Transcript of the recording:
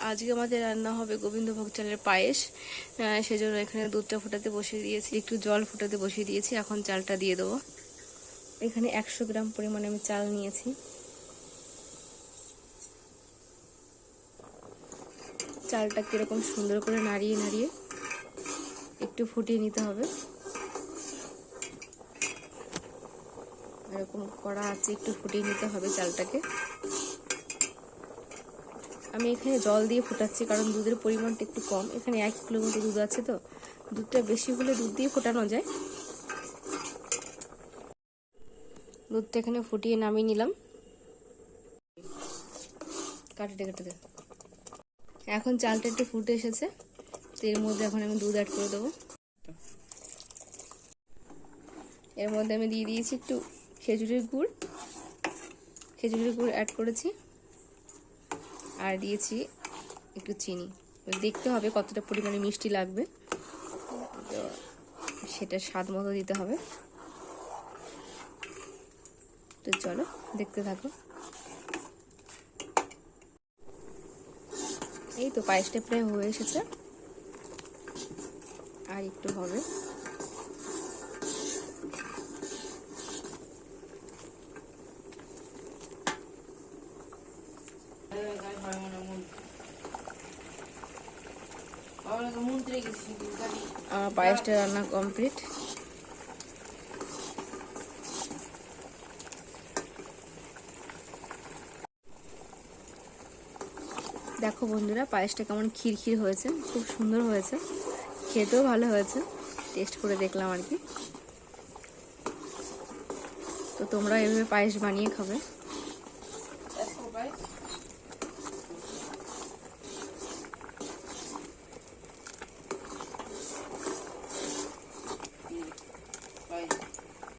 আজকে আমাদের রান্না হবে গোবিন্দভোগ চালের পায়েস। সেজন্য এখানে দুধটা ফোটাতে বসিয়ে দিয়েছি, একটু জল ফোটাতে বসিয়ে দিয়েছি। এখন চালটা দিয়ে দেবো। এখানে 100 গ্রাম পরিমাণে আমি চাল নিয়েছি। চালটা কিরকম সুন্দর করে নাড়িয়ে নাড়িয়ে একটু ফুটিয়ে নিতে হবে। এরকম কড়া আছে, একটু ফুটিয়ে নিতে হবে চালটাকে। আমি এখানে জল দিয়ে ফোটাচ্ছি কারণ দুধের পরিমাণটা একটু কম। এখানে 1 কিলোর মতো দুধ আছে, তো দুধটা বেশি হলে দুধ দিয়ে ফোটানো যায়। দুধটা এখানে ফুটিয়ে নামিয়ে নিলাম। কাটতে কাটতে এখন চালটা একটু ফুটে এসেছে, তো এর মধ্যে এখন আমি দুধ অ্যাড করে দেবো। এর মধ্যে আমি দিয়ে দিয়েছি একটু খেজুরের গুড় অ্যাড করেছি, আর দিয়েছি একটু চিনি। দেখতে হবে কতটা পরিমাণে মিষ্টি লাগবে, তো সেটা স্বাদ মতো দিতে হবে। তো চলো দেখতে থাকো। এই তো পায়েসটা প্রায় হয়ে এসেছে, আর একটু হবে। আমার পায়েসটা রান্না কমপ্লিট। দেখো বন্ধুরা, পায়েসটা কেমন ক্ষীর হয়েছে, খুব সুন্দর হয়েছে, খেতেও ভালো হয়েছে। টেস্ট করে দেখলাম আর কি। তো তোমরা এভাবে পায়েস বানিয়ে খাবে।